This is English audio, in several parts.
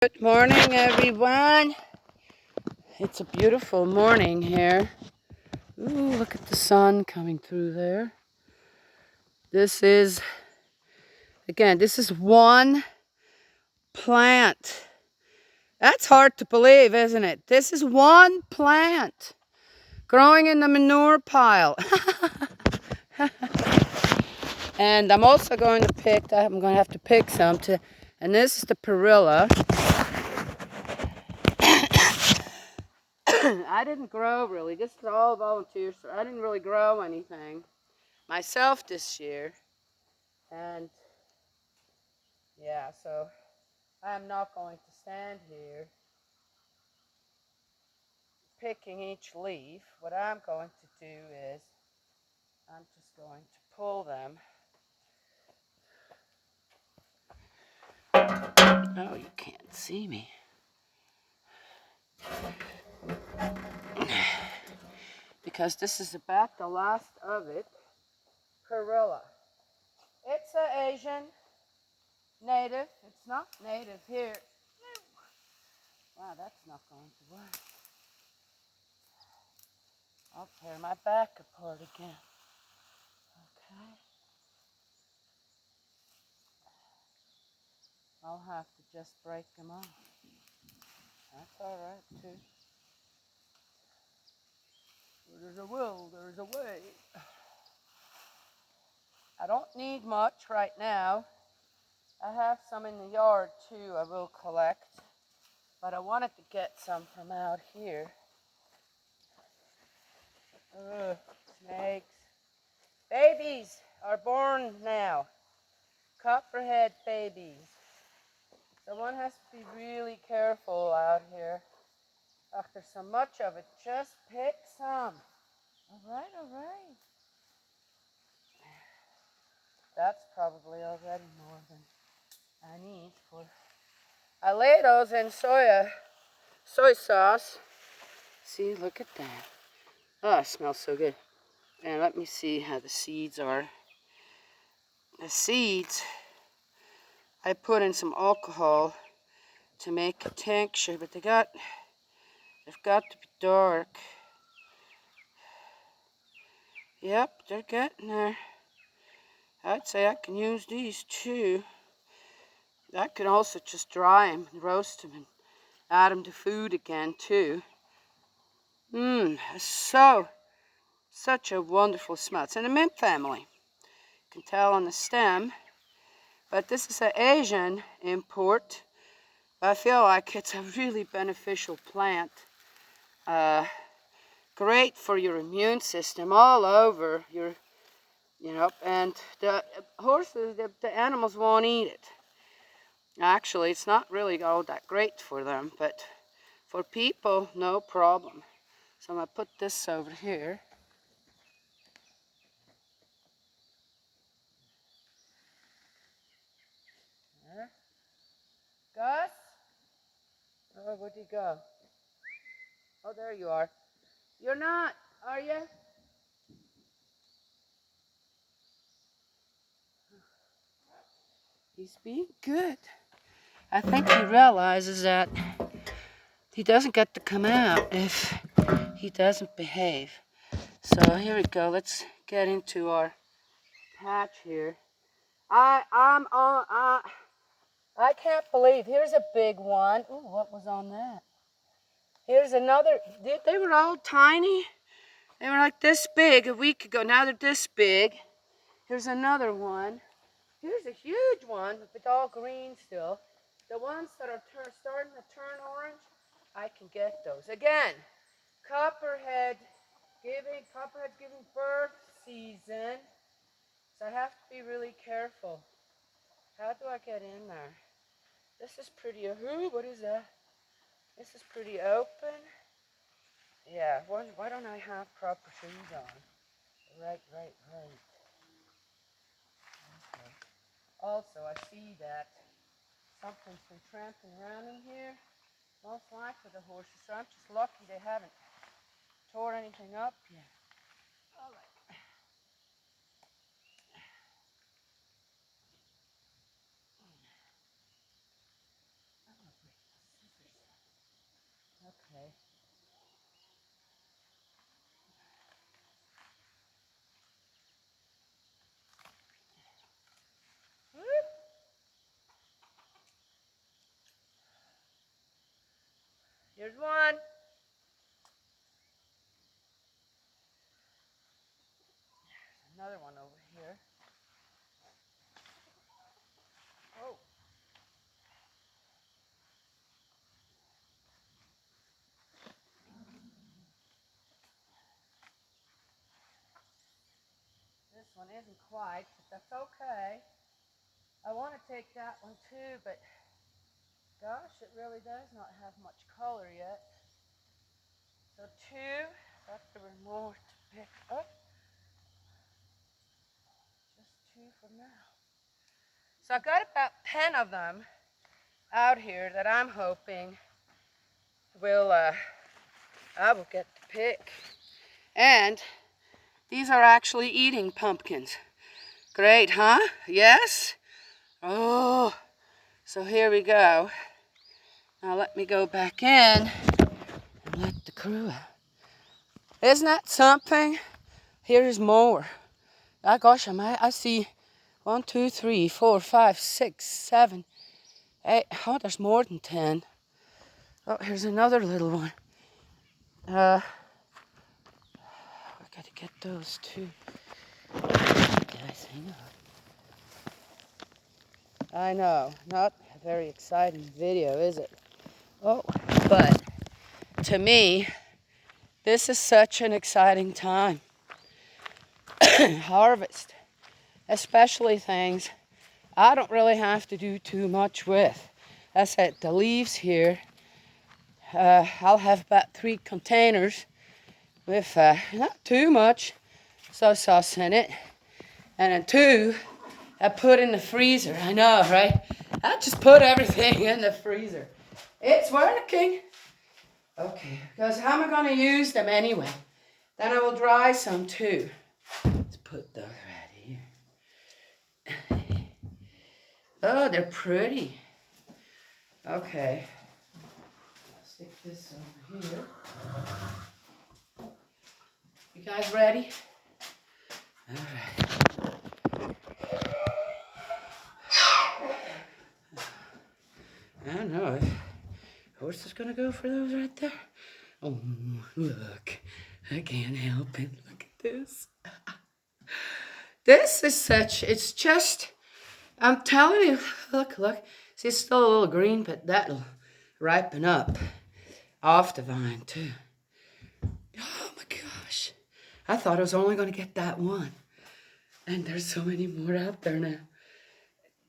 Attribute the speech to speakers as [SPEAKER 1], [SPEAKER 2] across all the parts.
[SPEAKER 1] Good morning, everyone. It's a beautiful morning here. Ooh, look at the sun coming through there. This is one plant. That's hard to believe, isn't it? This is one plant growing in the manure pile. And I'm also going to have to pick some and this is the perilla. I didn't grow really. This is all volunteers, so I didn't really grow anything myself this year. And yeah, so I'm not going to stand here picking each leaf. What I'm going to do is I'm just going to pull them. Oh, you can't see me. Because this is about the last of it. Perilla. It's an Asian native. It's not native here. Wow, that's not going to work. I'll tear my back apart again. Okay. I'll have to just break them off. That's all right, too. Where there's a will, there's a way. I don't need much right now. I have some in the yard, too, I will collect. But I wanted to get some from out here. Ugh, snakes. Babies are born now. Copperhead babies. So one has to be really careful out here. Ugh, there's so much of it. Just pick some. All right, all right. That's probably already more than I need for. I lay those in soy sauce. See, look at that. Oh, it smells so good. And let me see how the seeds are. The seeds, I put in some alcohol to make a tincture, but they've got to be dark. Yep, they're getting there. I'd say I can use these too. I can also just dry them and roast them and add them to food again too. Such a wonderful smell. It's in the mint family. You can tell on the stem. But this is an Asian import. I feel like it's a really beneficial plant. Great for your immune system all over and the horses, the animals won't eat it. Actually, it's not really all that great for them, but for people, no problem. So I'm going to put this over here. There. Gus? Oh, where'd he go? Oh, there you are. You're not, are you? He's being good. I think he realizes that he doesn't get to come out if he doesn't behave. So here we go. Let's get into our patch here. I can't believe. Here's a big one. Ooh, what was on that? Here's another. They were all tiny. They were like this big a week ago. Now they're this big. Here's another one. Here's a huge one, but all green still. The ones that are starting to turn orange, I can get those. Again, copperhead's giving birth season. So I have to be really careful. How do I get in there? This is pretty, what is that? This is pretty open. Yeah, why don't I have proper shoes on? Right. Okay. Also, I see that something's been tramping around in here. Most likely the horses, so I'm just lucky they haven't tore anything up yet. All right. Okay. Here's one. Another one over here. Oh. This one isn't quite, but that's okay. I want to take that one too, but gosh, it really does not have much color yet. So two, thought there were more to pick up. Just two for now. So I've got about 10 of them out here that I'm hoping will I will get to pick. And these are actually eating pumpkins. Great, huh? Yes? Oh, so here we go. Now let me go back in and let the crew out. Isn't that something? Here's more. Oh gosh, I see 1, 2, 3, 4, 5, 6, 7, 8. Oh, there's more than 10. Oh, here's another little one. I gotta get those too. Guys, hang on. I know, not a very exciting video, is it? Oh, but to me, this is such an exciting time. Harvest, especially things I don't really have to do too much with. I said the leaves here, I'll have about 3 containers with not too much soy sauce in it. And then 2, I put in the freezer. I know, right? I just put everything in the freezer. It's working. Okay, because how am I going to use them anyway? Then I will dry some too. Let's put those right here. Oh, they're pretty. Okay. I'll stick this over here. You guys ready? All right. I don't know. Horse is gonna go for those right there. Oh, look. I can't help it. Look at this. This is such, it's just, I'm telling you, look. See, it's still a little green, but that'll ripen up off the vine too. Oh my gosh. I thought I was only going to get that one. And there's so many more out there now.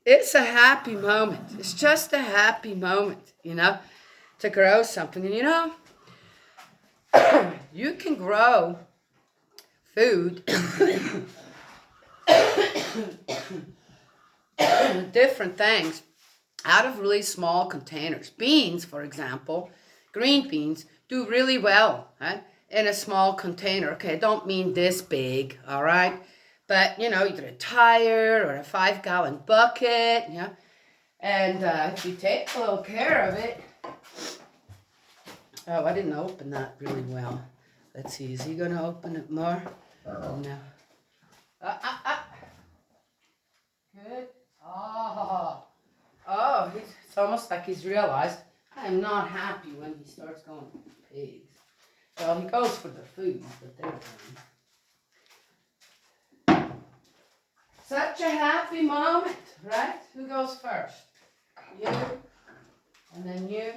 [SPEAKER 1] It's a happy moment. It's just a happy moment, to grow something. And you can grow food, different things, out of really small containers. Beans, for example, green beans, do really well, right? In a small container. Okay, I don't mean this big, all right? But, either a tire or a 5-gallon bucket, And if you take a little care of it. Oh, I didn't open that really well. Let's see, is he going to open it more? No. Good. It's almost like he's realized I'm not happy when he starts going for pigs. Well, he goes for the food, but they're fine. Such a happy moment, right? Who goes first? You, and then you.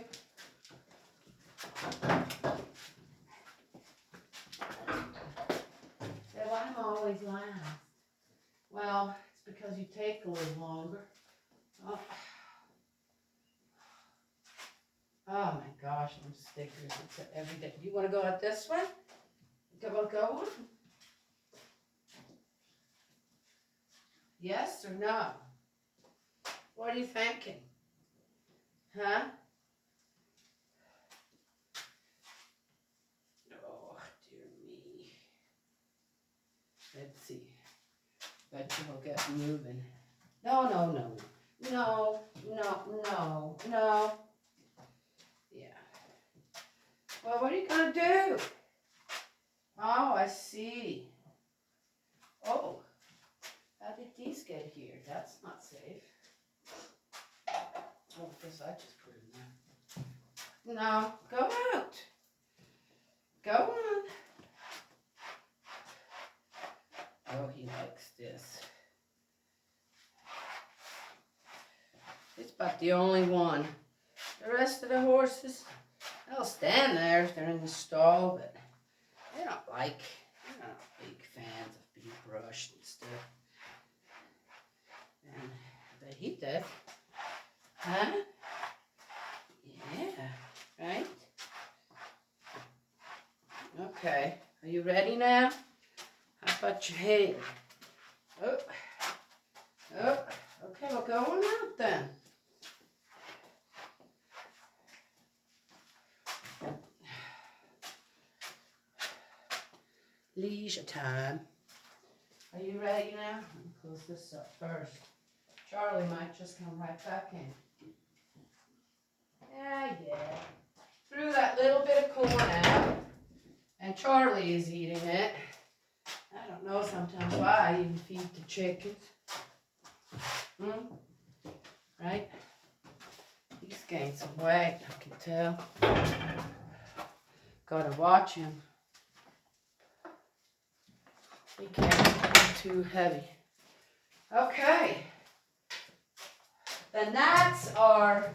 [SPEAKER 1] Say, well, I'm always last. Well, it's because you take a little longer. Oh my gosh, them stickers. It's every day. You want to go out this way? Go on? Yes or no? What are you thinking? Huh? Oh, dear me. Let's see. Bet you'll get moving. No. Yeah. Well, what are you going to do? Oh, I see. Oh, how did these get here? That's not safe. Oh, I guess I just put it in there. No, go out. Go on. Oh, he likes this. It's about the only one. The rest of the horses, they'll stand there if they're in the stall, but they're not big fans of being brushed and stuff. And I bet he does. Huh? Yeah, right? Okay, are you ready now? How about your head? Oh, okay, well, go on out then. Leisure time. Are you ready now? Let me close this up first. Charlie might just come right back in. Yeah. Threw that little bit of corn out, and Charlie is eating it. I don't know sometimes why I even feed the chickens. Right? He's gained some weight, I can tell. Gotta watch him. He can't be too heavy. Okay. The gnats are,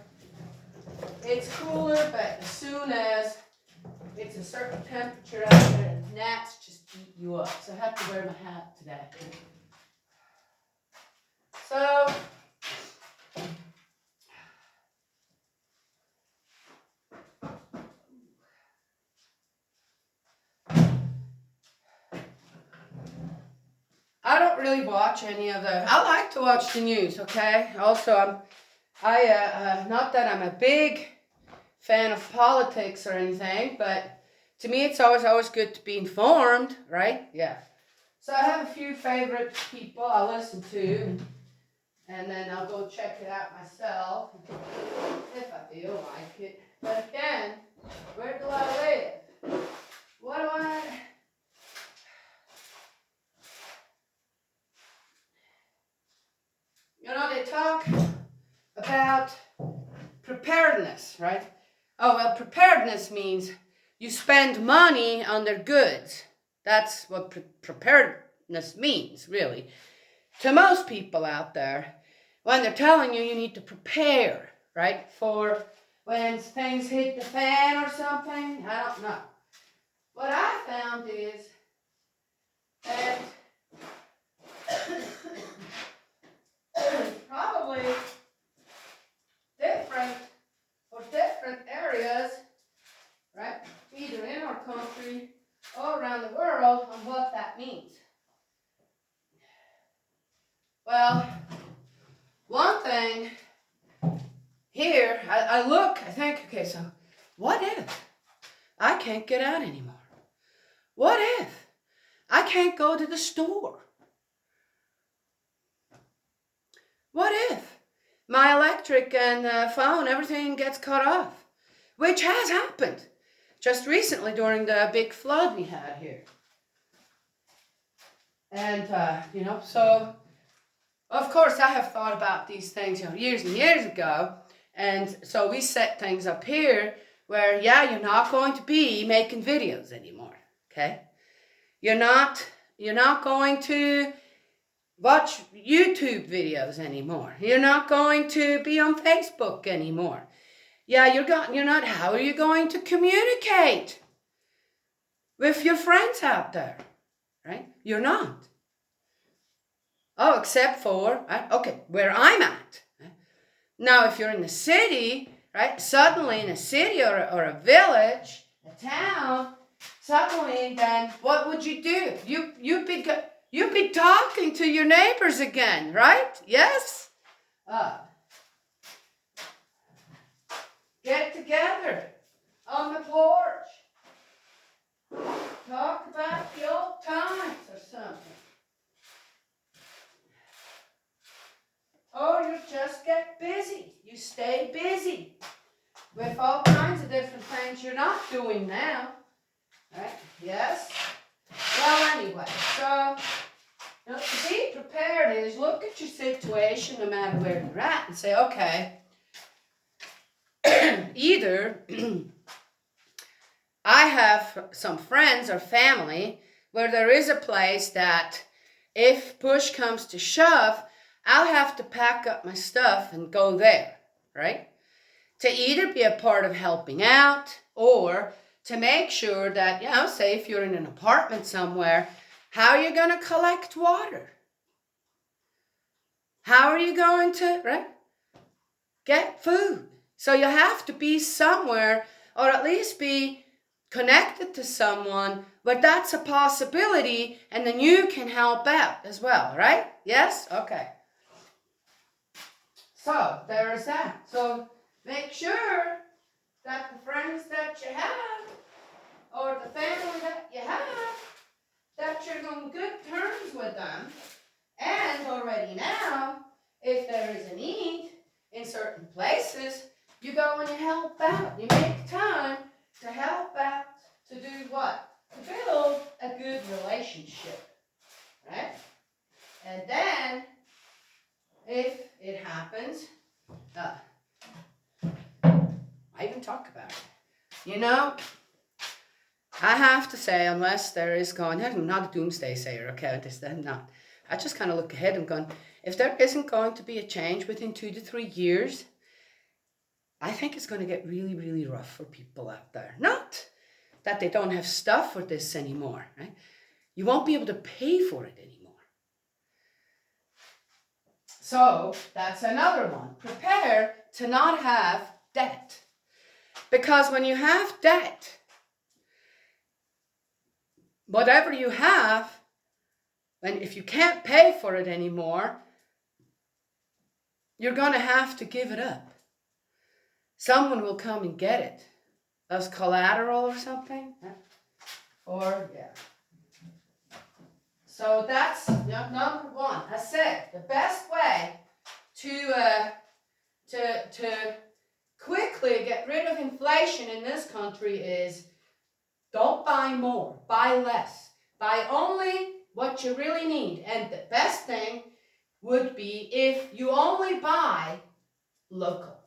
[SPEAKER 1] it's cooler, but as soon as it's a certain temperature out there, the gnats just eat you up. So I have to wear my hat today. So, I don't really watch any of the, I like to watch the news, okay? Also, not that I'm a big fan of politics or anything, but to me it's always good to be informed, right? Yeah. So I have a few favorite people I listen to, and then I'll go check it out myself if I feel like it. But again, where do I live? What do I... You know, they talk about preparedness, right? Oh, well, preparedness means you spend money on their goods. That's what preparedness means, really. To most people out there, when they're telling you need to prepare, right? For when things hit the fan or something, I don't know. What I found is that probably different areas, right? Either in our country or around the world on what that means. Well, one thing here, I think, okay, so what if I can't get out anymore? What if I can't go to the store? What if my electric and phone, everything gets cut off? Which has happened just recently during the big flood we had here. And, so, of course, I have thought about these things, years and years ago. And so we set things up here where, you're not going to be making videos anymore, okay? You're not going to watch YouTube videos anymore. You're not going to be on Facebook anymore. You're not. How are you going to communicate with your friends out there, right? You're not. Oh, except for, where I'm at. Now, if you're in the city, right, suddenly in a city or a village, a town, suddenly then what would you do? You'd be talking to your neighbors again, right? Yes? Get together on the porch. Talk about the old times or something. Or you just get busy. You stay busy with all kinds of different things things you're not doing now. Right? Yes? Well, anyway, so you know, to be prepared is look at your situation no matter where you're at and say, okay, either I have some friends or family where there is a place that if push comes to shove, I'll have to pack up my stuff and go there, right? To either be a part of helping out or to make sure that, you know, say if you're in an apartment somewhere, how are you going to collect water? How are you going to, right, get food? So you have to be somewhere or at least be connected to someone where that's a possibility and then you can help out as well, right? Yes? Okay. So there's that. So make sure that the friends that you have or the family that you have, that you're on good terms with them. And already now, if there is a need in certain places, you go and you help out. You make time to help out, to do what? To build a good relationship, right? And then, if it happens, I even talk about it. You know, I have to say, unless there is going, I'm not a doomsday sayer, okay, I'm not. I just kind of look ahead and going, if there isn't going to be a change within 2 to 3 years, I think it's going to get really, really rough for people out there. Not that they don't have stuff for this anymore, right? You won't be able to pay for it anymore. So that's another one. Prepare to not have debt. Because when you have debt, whatever you have, and if you can't pay for it anymore, you're going to have to give it up. Someone will come and get it as collateral or something. Or, yeah. So that's number one. I said the best way to quickly get rid of inflation in this country is don't buy more, buy less. Buy only what you really need. And the best thing would be if you only buy local.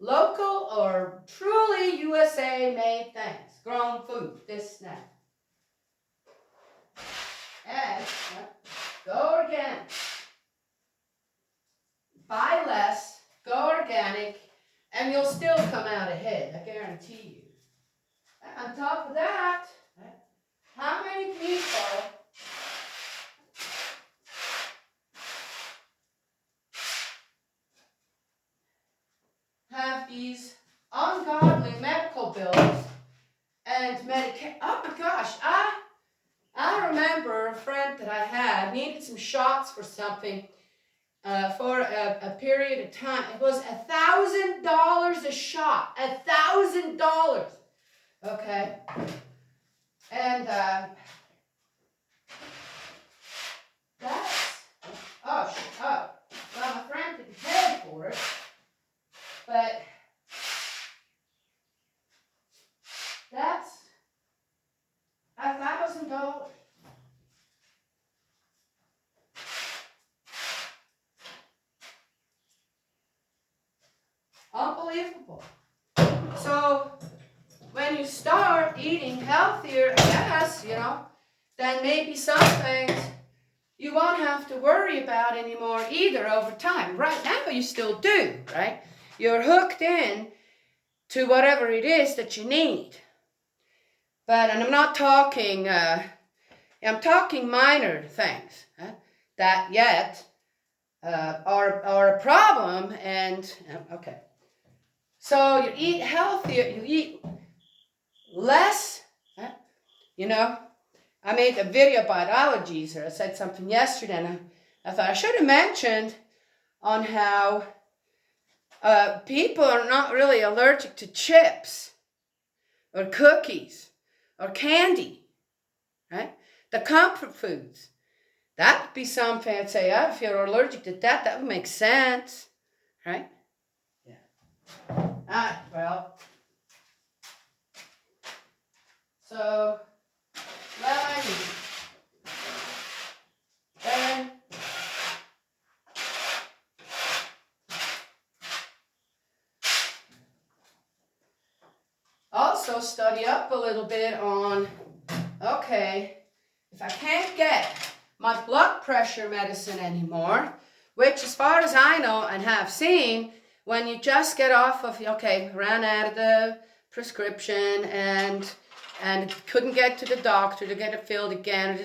[SPEAKER 1] Local or truly USA made things. Grown food, this, that. And go organic. Buy less, go organic, and you'll still come out ahead, I guarantee you. And on top of that, how many people have these ungodly medical bills and medication? Oh my gosh, I remember a friend that I had needed some shots for something for a period of time. It was $1,000 a shot, $1,000. Okay, and that's well, my friend didn't pay for it, but that's $1,000. Unbelievable. So when you start eating healthier, yes, then maybe some things you won't have to worry about anymore either over time. Right now you still do, right? You're hooked in to whatever it is that you need. But, and I'm not talking, I'm talking minor things that yet are a problem. And, okay. So you eat healthier, you eat less, I made a video about allergies, or I said something yesterday, and I thought I should have mentioned on how people are not really allergic to chips or cookies or candy, right? The comfort foods. That would be something I'd say, if you're allergic to that, that would make sense, right? Yeah. Well, also study up a little bit on, okay, if I can't get my blood pressure medicine anymore, which as far as I know and have seen, when you just get off of, okay, ran out of the prescription and couldn't get to the doctor to get it filled again,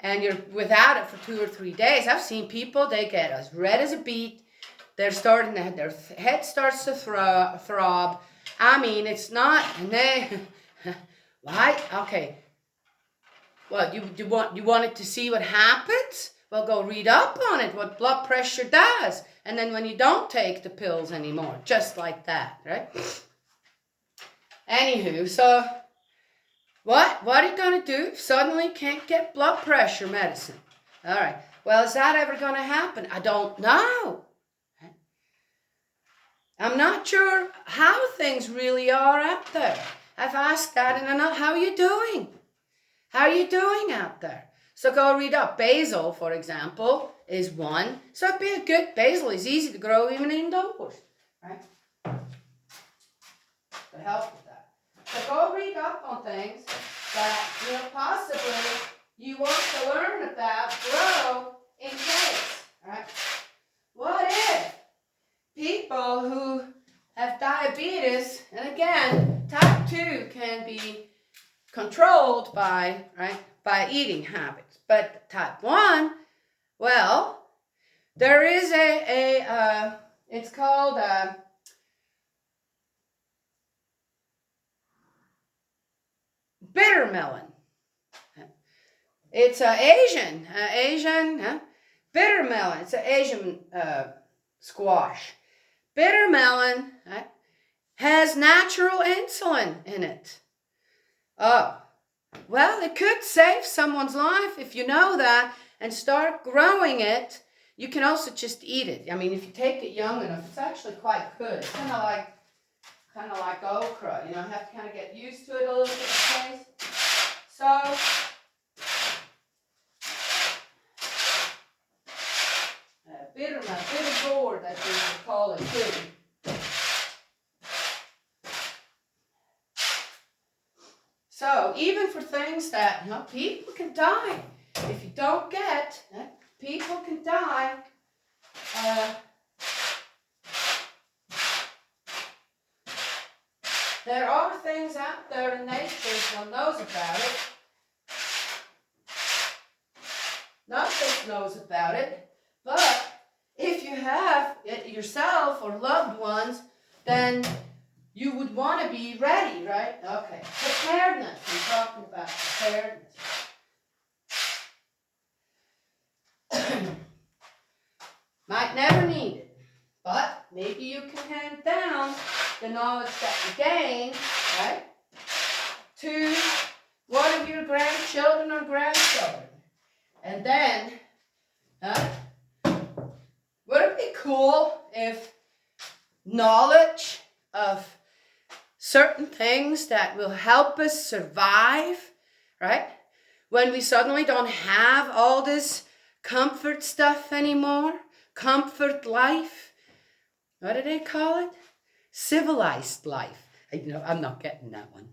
[SPEAKER 1] and you're without it for 2 or 3 days. I've seen people, they get as red as a beet. They're starting to, their head starts to throb. I mean, it's not, and they, why? Okay. Well, you wanted to see what happens? Well, go read up on it, what blood pressure does. And then when you don't take the pills anymore, just like that, right? Anywho, so what are you going to do if suddenly you can't get blood pressure medicine? All right. Well, is that ever going to happen? I don't know. I'm not sure how things really are out there. I've asked that, and I know, how are you doing? How are you doing out there? So go read up. Basil, for example, is one. So it'd be a good, basil is easy to grow even indoors, right? To help with that. So go read up on things that, possibly you want to learn about, grow in case, right? What if people who have diabetes, and again, type 2 can be controlled by eating habits. But type 1, well, there is it's called bitter melon. It's Asian bitter melon. It's an Asian squash. Bitter melon has natural insulin in it. Oh, well, it could save someone's life if you know that and start growing it. You can also just eat it. I mean, if you take it young enough, it's actually quite good. It's kind of like okra. You have to kind of get used to it a little bit of taste. So, bitter gourd, that we would call it too. So even for things that, people can die. If you don't get, people can die. There are things out there in nature, one knows about it. Nothing knows about it. But if you have it yourself or loved ones, then you would want to be ready, right? Okay. Preparedness. I'm talking about preparedness. Might never need it, but maybe you can hand down the knowledge that you gain, right, to one of your grandchildren or grandchildren. And then, would it be cool if knowledge of certain things that will help us survive, right? When we suddenly don't have all this comfort stuff anymore, comfort life. What do they call it? Civilized life. I'm not getting that one.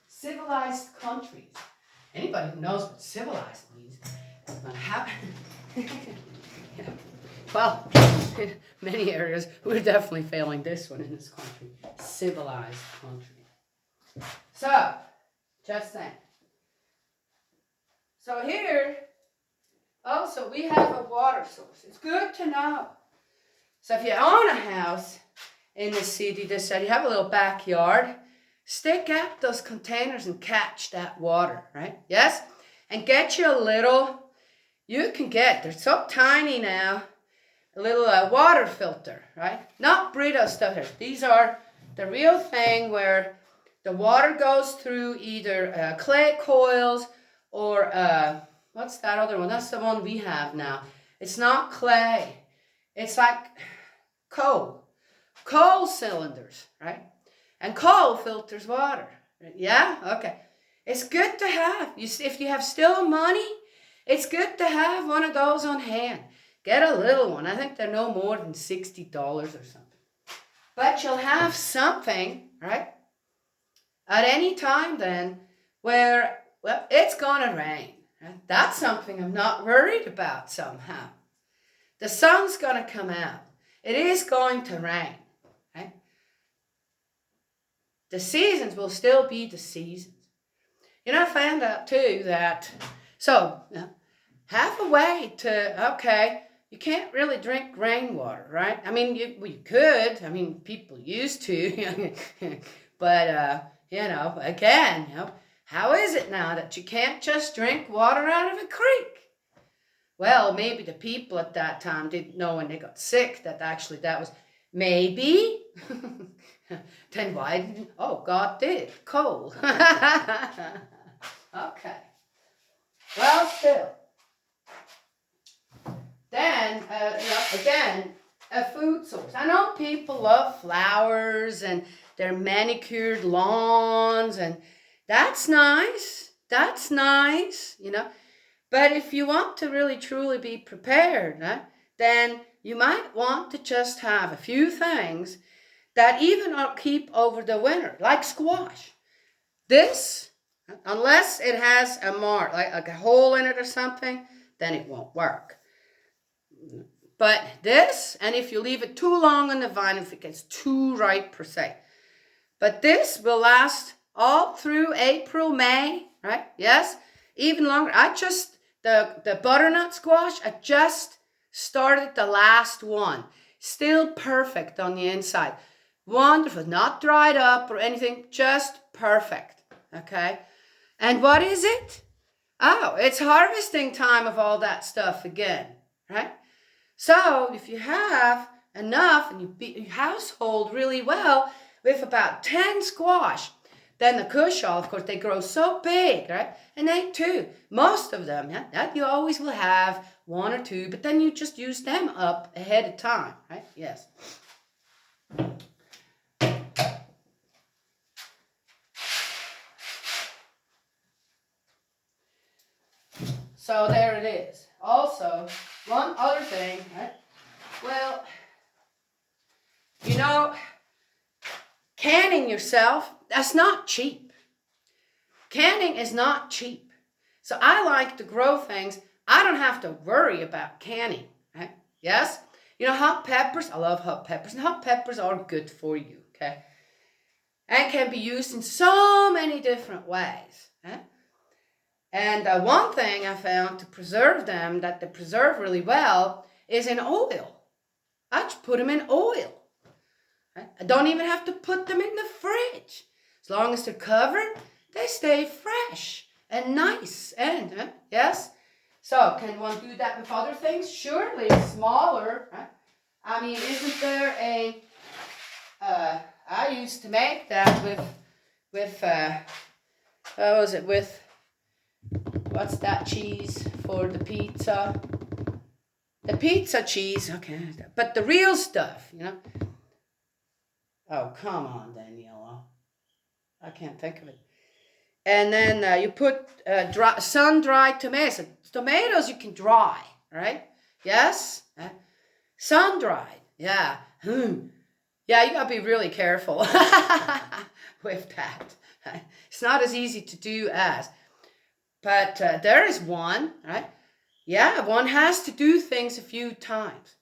[SPEAKER 1] Civilized countries. Anybody who knows what civilized means is going to happen. Well, in many areas, we're definitely failing this one in this country. Civilized country. So, just saying. So here, also, we have a water source. It's good to know. So if you own a house in the city, you have a little backyard, stick out those containers and catch that water, right? Yes? And get you a little, they're so tiny now, a little water filter, right? Not Brita stuff here. These are the real thing where the water goes through either clay coils or, what's that other one? That's the one we have now. It's not clay. It's like coal cylinders, right? And coal filters water. Yeah? Okay. It's good to have. If you have still money, it's good to have one of those on hand. Get a little one. I think they're no more than $60 or something. But you'll have something, right, at any time then where, well, it's going to rain. Right? That's something I'm not worried about somehow. The sun's going to come out. It is going to rain. Right? The seasons will still be the seasons. You know, I found out too that, so have a way to, okay, you can't really drink rainwater, right? I mean, you could. I mean, people used to. But, again, how is it now that you can't just drink water out of a creek? Well, maybe the people at that time didn't know when they got sick that actually that was, maybe. Then why didn't, oh, God did. Cold. Okay. Well, still. Then, again, a food source. I know people love flowers and their manicured lawns, and that's nice. That's nice, But if you want to really truly be prepared, then you might want to just have a few things that even keep over the winter, like squash. This, unless it has a mark, like a hole in it or something, then it won't work. But this, and if you leave it too long on the vine, if it gets too ripe per se. But this will last all through April, May, right? Yes, even longer. The butternut squash, I just started the last one. Still perfect on the inside. Wonderful, not dried up or anything, just perfect, okay? And what is it? Oh, it's harvesting time of all that stuff again, right? So if you have enough and you household really well with about 10 squash, then the cushaw, of course, they grow so big, right? And they too, most of them, that you always will have one or two, but then you just use them up ahead of time, right? Yes. So there it is. Also, one other thing, right? Well, canning yourself, that's not cheap. Canning is not cheap. So I like to grow things. I don't have to worry about canning, right? Yes? Hot peppers, I love hot peppers, and hot peppers are good for you, okay? And can be used in so many different ways, right? And one thing I found to preserve them, that they preserve really well, is in oil. I just put them in oil. Right? I don't even have to put them in the fridge. As long as they're covered, they stay fresh and nice. And, yes? So, can one do that with other things? Surely, smaller. Right? I mean, isn't there I used to make that with what's that cheese for the pizza? The pizza cheese, okay. But the real stuff, Oh, come on, Daniela. I can't think of it. And then you put sun-dried tomatoes. Tomatoes you can dry, right? Yes? Sun-dried, yeah. Yeah, you gotta be really careful with that. It's not as easy to do as. But there is one, right? Yeah, one has to do things a few times.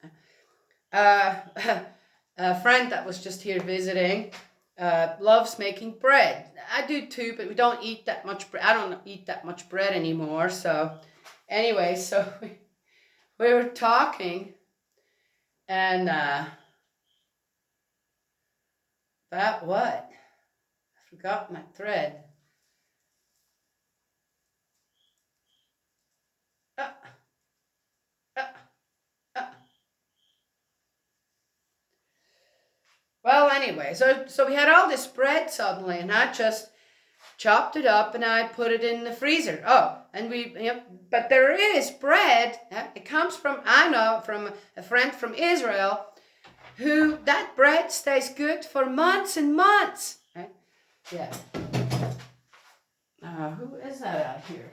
[SPEAKER 1] A friend that was just here visiting loves making bread. I do too, but we don't eat that much bread. I don't eat that much bread anymore. So anyway, so we were talking and about what? I forgot my thread. Well, anyway, so we had all this bread suddenly, and I just chopped it up and I put it in the freezer. Oh, and but there is bread. It comes from, I know, from a friend from Israel, who that bread stays good for months and months. Right? Yeah. Who is that out here?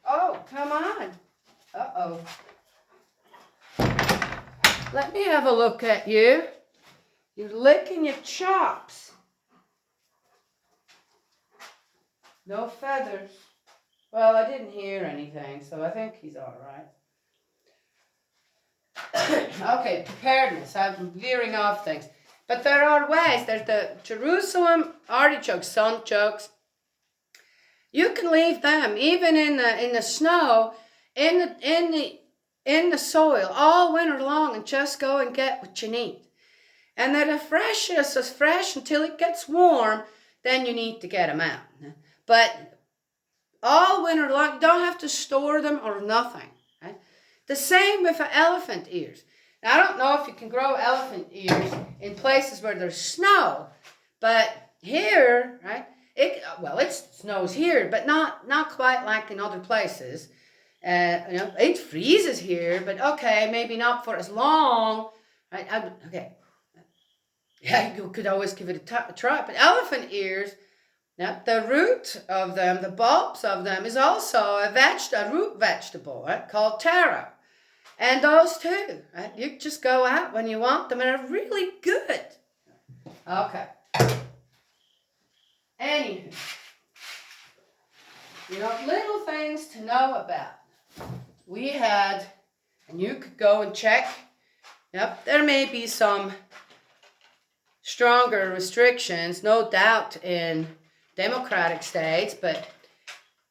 [SPEAKER 1] Oh, come on. Uh-oh. Let me have a look at you. You're licking your chops. No feathers. Well, I didn't hear anything, so I think he's all right. Okay, preparedness. I'm veering off things. But there are ways. There's the Jerusalem artichokes, sunchokes. You can leave them even in the snow, in the soil all winter long, and just go and get what you need. And they're the freshest as fresh until it gets warm. Then you need to get them out. But all winter long, you don't have to store them or nothing. Right? The same with elephant ears. Now, I don't know if you can grow elephant ears in places where there's snow, but here, right? It snows here, but not quite like in other places. It freezes here, but okay, maybe not for as long. Right? Okay. Yeah, you could always give it a try. But elephant ears, now the root of them, the bulbs of them, is also a root vegetable, right, called taro. And those too, right? You just go out when you want them, and they're really good. Okay. Anywho, little things to know about. We had, and you could go and check. Yep, there may be some stronger restrictions, no doubt, in democratic states,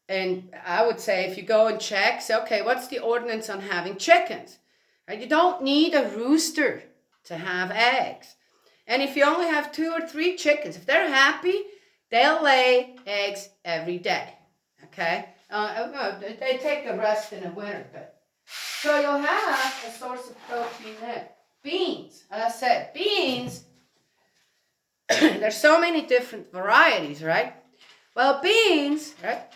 [SPEAKER 1] and I would say if you go and check, say, okay, what's the ordinance on having chickens? Right? You don't need a rooster to have eggs. And if you only have 2 or 3 chickens, if they're happy, they'll lay eggs every day. Okay? They take a rest in the winter, but so you'll have a source of protein there. Beans, as I said, beans. There's so many different varieties, right? Well, beans, right?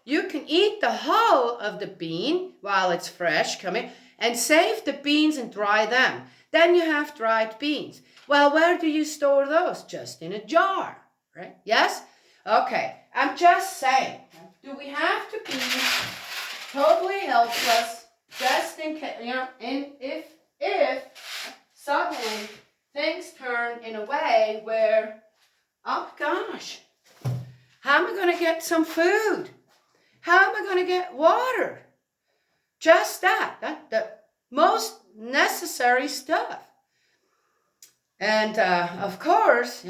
[SPEAKER 1] You can eat the whole of the bean while it's fresh, and save the beans and dry them. Then you have dried beans. Well, where do you store those? Just in a jar, right? Yes? Okay, I'm just saying, do we have to be totally helpless just in case, if suddenly things turn in a way where, oh gosh, how am I going to get some food? How am I going to get water? Just that, the most necessary stuff. And of course,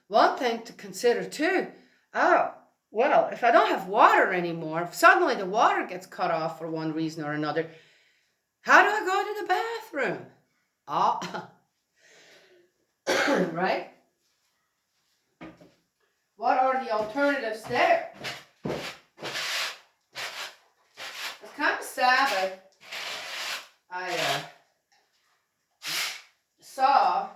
[SPEAKER 1] one thing to consider too, well, if I don't have water anymore, if suddenly the water gets cut off for one reason or another, how do I go to the bathroom? Right? What are the alternatives there? It's kind of sad. I saw,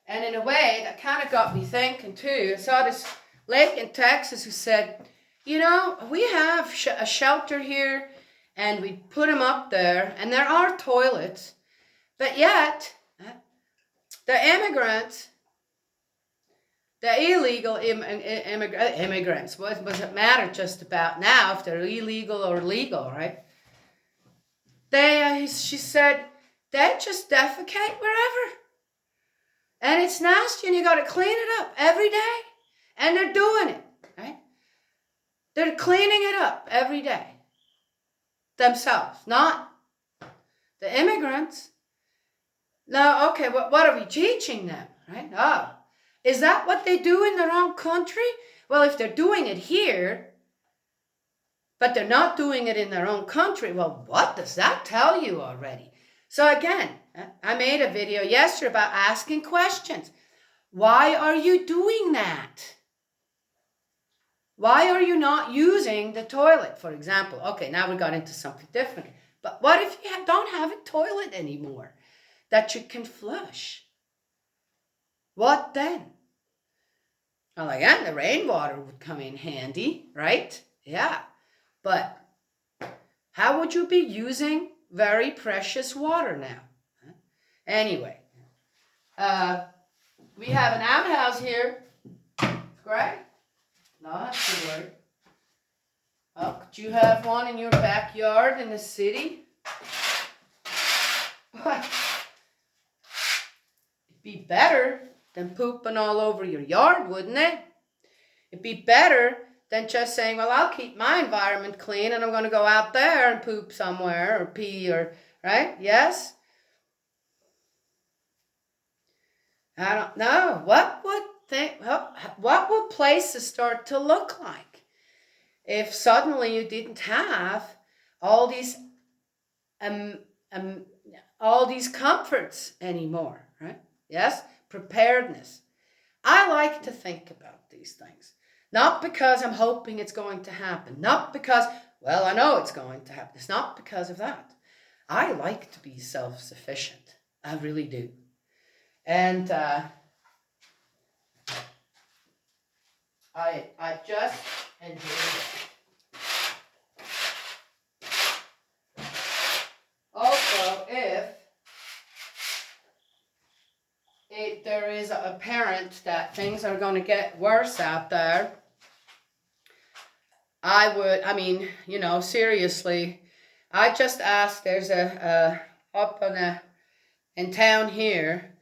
[SPEAKER 1] and in a way that kind of got me thinking too. I saw this lady in Texas who said, we have a shelter here, and we put them up there, and there are toilets, but yet the immigrants, the illegal immigrants, what does it matter just about now if they're illegal or legal, right? She said, they just defecate wherever. And it's nasty, and you got to clean it up every day. And they're doing it, right? They're cleaning it up every day. Themselves, not the immigrants. Now, okay, what are we teaching them, right? Is that what they do in their own country? Well, if they're doing it here, but they're not doing it in their own country, well, what does that tell you already? So again, I made a video yesterday about asking questions. Why are you doing that? Why are you not using the toilet, for example? Okay, now we got into something different. But what if you don't have a toilet anymore that you can flush? What then? Well, again, the rainwater would come in handy, right? Yeah. But how would you be using very precious water now? Anyway, we have an outhouse here. Great. Not to worry. Oh, could you have one in your backyard in the city? Be better than pooping all over your yard, wouldn't it? It'd be better than just saying, well, I'll keep my environment clean and I'm going to go out there and poop somewhere or pee or, right? Yes? I don't know. What would places start to look like if suddenly you didn't have all these um, all these comforts anymore, right? Yes? Preparedness. I like to think about these things. Not because I'm hoping it's going to happen. Not because, well, I know it's going to happen. It's not because of that. I like to be self-sufficient. I really do. And I just enjoy it. Also, if there is apparent that things are going to get worse out there, seriously, I just asked, there's in town here,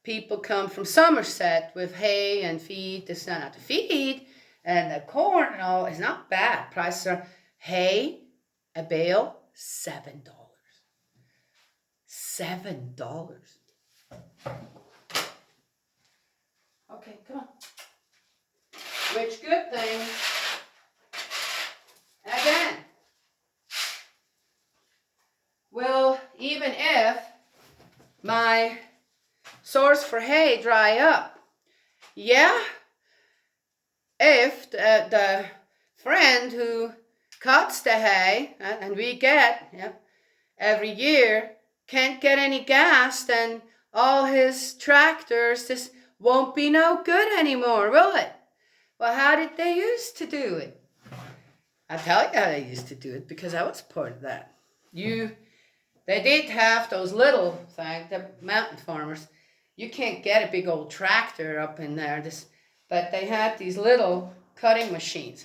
[SPEAKER 1] people come from Somerset with hay and feed, this and that. The feed and the corn and all is not bad. Prices are, hay, a bale, $7. $7. Okay, come on. Which, good thing, again, will, even if my source for hay dry up, yeah, if the friend who cuts the hay, and we get every year, can't get any gas, then all his tractors just won't be no good anymore, will it? Well, how did they used to do it? I'll tell you how they used to do it, because I was part of that. They did have those little things, the mountain farmers. You can't get a big old tractor up in there, but they had these little cutting machines,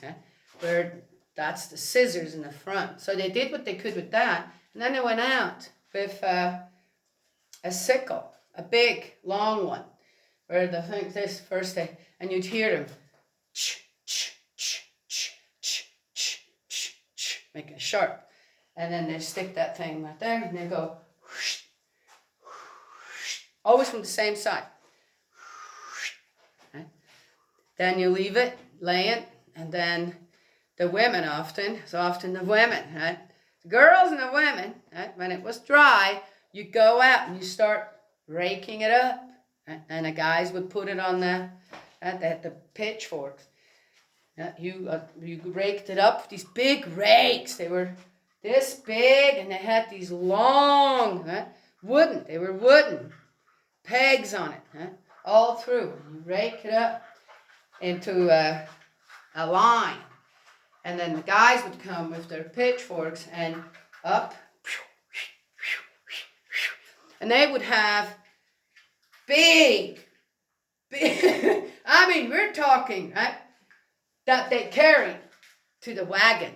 [SPEAKER 1] where that's the scissors in the front. So they did what they could with that, and then they went out with a sickle, a big, long one, where the thing, this first day, and you'd hear them, make it sharp. And then they stick that thing right there, and they go, whoosh, whoosh, always from the same side. Right? Then you leave it laying, and then the women it's often the women, right? The girls and the women, right? When it was dry, you go out and you start raking it up, right? And the guys would put it on the pitchforks. You raked it up with these big rakes. They were this big, and they had these long wooden pegs on it, all through. You rake it up into a line, and then the guys would come with their pitchforks and up, and they would have big, I mean, we're talking, right, that they carried to the wagon.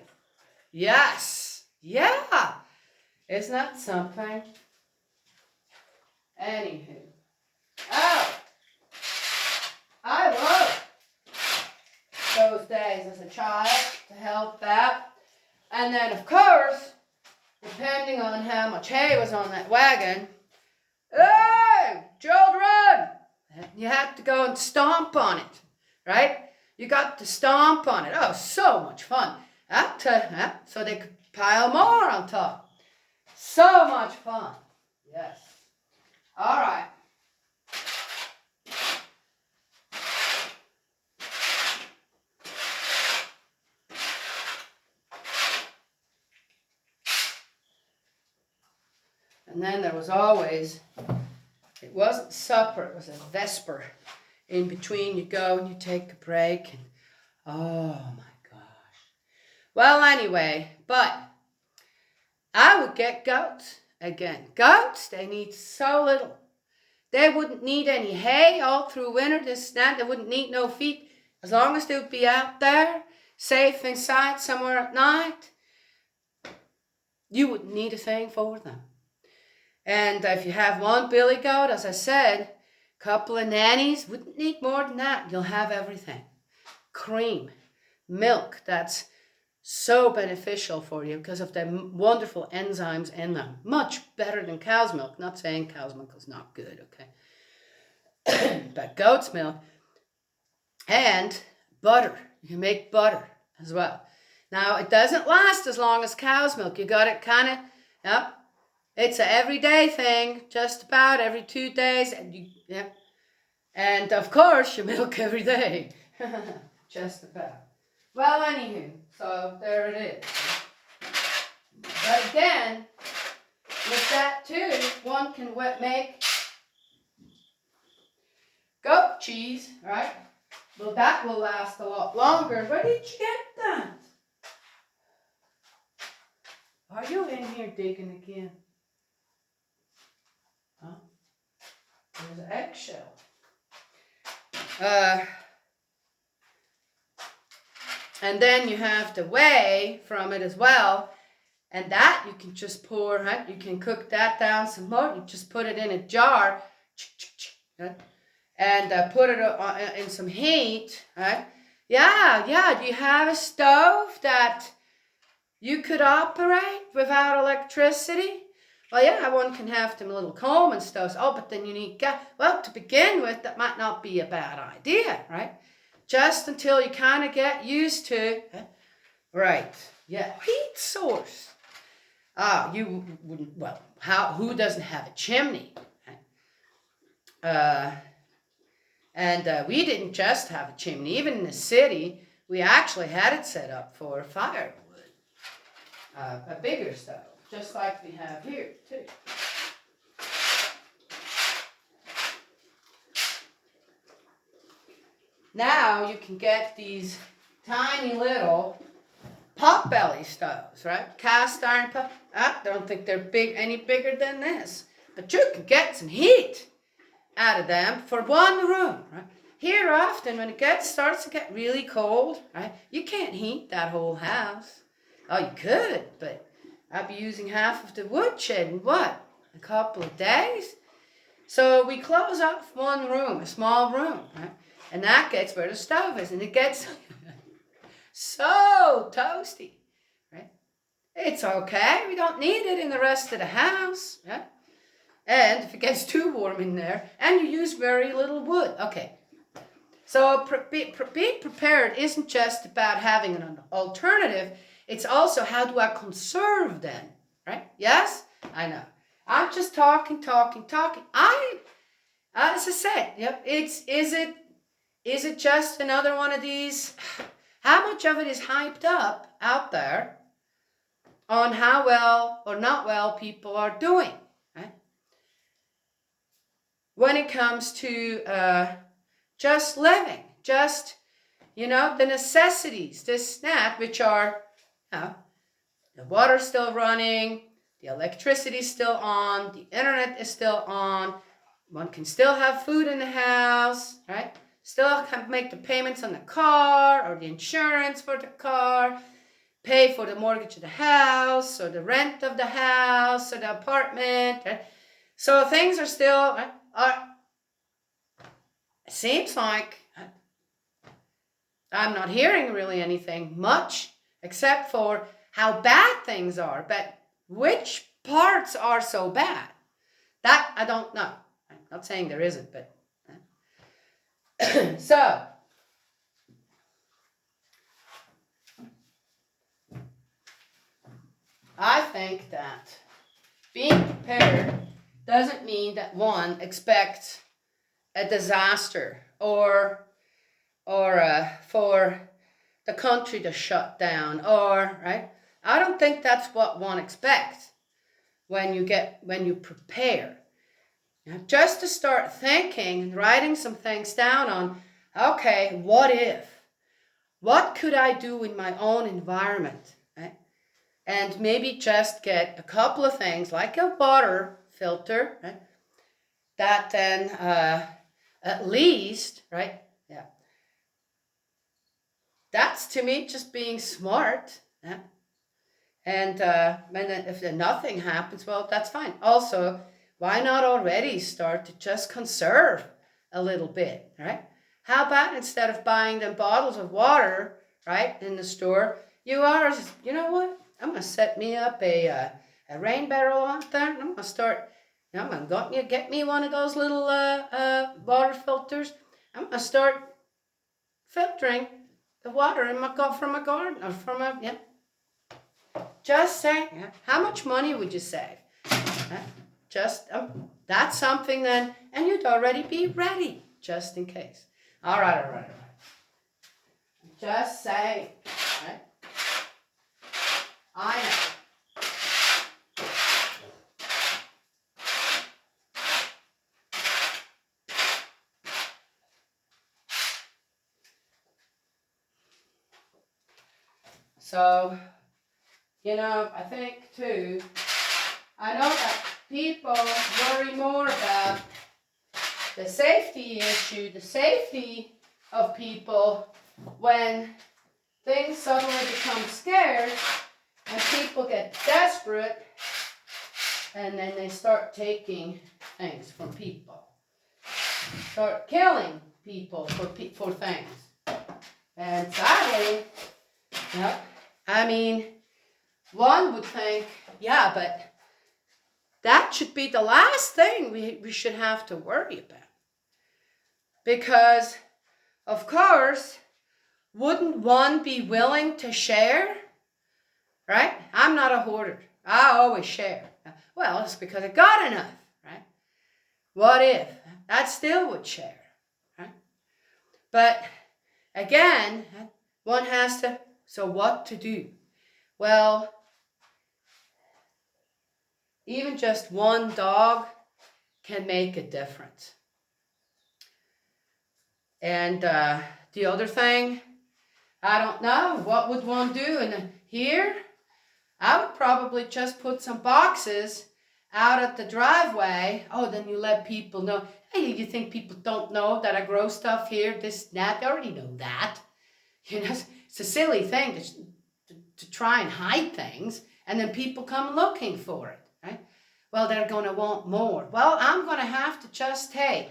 [SPEAKER 1] Yes, yeah, isn't that something? Anywho, I love those days as a child to help that. And then, of course, depending on how much hay was on that wagon, hey, children, you had to go and stomp on it, right? You got to stomp on it. Oh, so much fun. So they could pile more on top. So much fun. Yes. All right. And then there was always, it wasn't supper, it was a vesper. In between, you go and you take a break. And, oh my gosh. Well, anyway, but I would get goats again. Goats, they need so little. They wouldn't need any hay all through winter. They wouldn't need no feed. As long as they would be out there, safe inside somewhere at night, you wouldn't need a thing for them. And if you have one billy goat, as I said, Couple of nannies, wouldn't need more than that. You'll have everything. Cream, milk, that's so beneficial for you because of the wonderful enzymes in them. Much better than cow's milk. Not saying cow's milk is not good, okay? But goat's milk and butter. You can make butter as well. Now, it doesn't last as long as cow's milk. You got it kind of, yep. It's an everyday thing, just about every 2 days. And of course, you milk every day. Just about. Well, anywho, so there it is. But again, with that too, one can make goat cheese, right? Well, that will last a lot longer. Where did you get that? Are you in here digging again? Huh? There's an eggshell. And then you have the whey from it as well. And that you can just pour, right? You can cook that down some more. You just put it in a jar. Right? And put it in some heat. Right? Yeah. Do you have a stove that you could operate without electricity? Well, yeah, one can have them little Coleman stoves. Oh, but then you need gas. Well, to begin with, that might not be a bad idea, right? Just until you kind of get used to, right? Yeah, heat source. You wouldn't. Well, who doesn't have a chimney? And we didn't just have a chimney. Even in the city, we actually had it set up for firewood, a bigger stove. Just like we have here, too. Now you can get these tiny little potbelly stoves, right? Cast iron pot. I don't think they're any bigger than this. But you can get some heat out of them for one room, right? Here often when it starts to get really cold, right? You can't heat that whole house. Oh, you could, but I'd be using half of the woodshed in what? A couple of days? So we close off one room, a small room, right? And that gets where the stove is, and it gets so toasty, right? It's okay. We don't need it in the rest of the house, right? And if it gets too warm in there, and you use very little wood. Okay. So being prepared isn't just about having an alternative. It's also how do I conserve them, right? Yes? I know. I'm just talking. As I said, yep. Is it just another one of these? How much of it is hyped up out there on how well or not well people are doing, right? When it comes to just living, just, the necessities, which are, the water's still running, the electricity's still on, the internet is still on, one can still have food in the house, right? Still can make the payments on the car or the insurance for the car, pay for the mortgage of the house or the rent of the house or the apartment. Right? So things are still, it seems like I'm not hearing really anything much except for how bad things are. But which parts are so bad? That I don't know. I'm not saying there isn't, but so I think that being prepared doesn't mean that one expects a disaster or for the country to shut down right. I don't think that's what one expects when you prepare. Just to start thinking and writing some things down on, okay, what could I do in my own environment, right? And maybe just get a couple of things like a water filter, right? That then at least, right? Yeah. That's to me just being smart. Yeah? And then if nothing happens, well, that's fine. Also, why not already start to just conserve a little bit, right? How about instead of buying them bottles of water, right, in the store, you know what? I'm going to set me up a rain barrel on there, and I'm going to start, I'm going to get me one of those little water filters. I'm going to start filtering the water from my garden, or from a, yeah. Just say, yeah. How much money would you save? Just, that's something then, and you'd already be ready, just in case. All right. Just say, right? I know. So, I think too, I know that people worry more about the safety issue, the safety of people when things suddenly become scarce and people get desperate and then they start taking things from people. Start killing people for things. And sadly, one would think, yeah, but that should be the last thing we should have to worry about. Because, of course, wouldn't one be willing to share? Right? I'm not a hoarder. I always share. Well, it's because I got enough, right? What if? I still would share, right? But, again, one has to, so what to do? Well, even just one dog can make a difference. And the other thing, I don't know, what would one do? And here, I would probably just put some boxes out at the driveway. Oh, then you let people know. Hey, you think people don't know that I grow stuff here, this, that? They already know that. It's a silly thing to try and hide things, and then people come looking for it, right? Well, they're going to want more. Well, I'm going to have to just take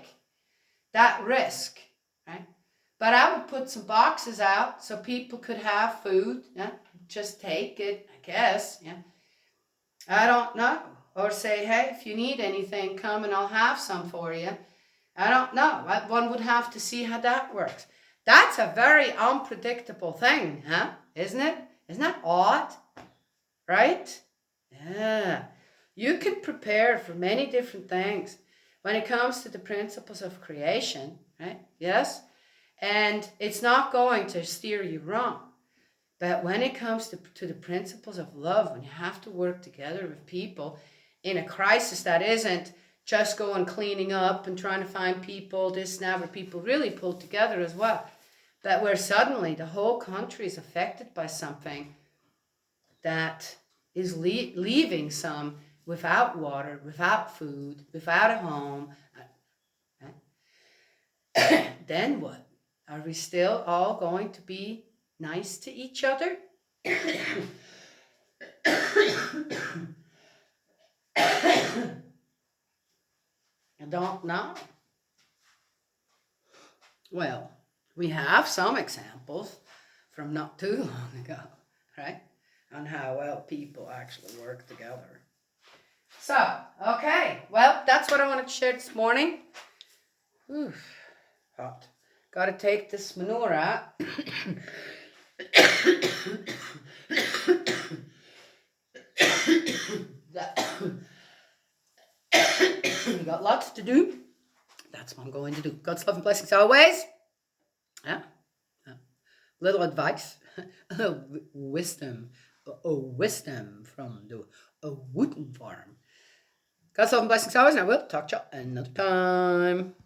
[SPEAKER 1] that risk, right? But I would put some boxes out so people could have food. Yeah? Just take it, I guess. Yeah. I don't know. Or say, hey, if you need anything, come and I'll have some for you. I don't know. One would have to see how that works. That's a very unpredictable thing, huh? Isn't it? Isn't that odd? Right? Yeah. You can prepare for many different things when it comes to the principles of creation, right? Yes? And it's not going to steer you wrong. But when it comes to the principles of love, when you have to work together with people in a crisis that isn't just going cleaning up and trying to find people, this now, where people really pull together as well. But where suddenly the whole country is affected by something that is leaving some without water, without food, without a home. Then what? Are we still all going to be nice to each other? I don't know. Well, we have some examples from not too long ago, right? On how well people actually work together. So, okay. Well, that's what I wanted to share this morning. Oof, hot. Got to take this manure out. We got lots to do. That's what I'm going to do. God's love and blessings always. Yeah. Little advice, wisdom from the wooden farm. God's love and blessings always, and I will talk to you another time.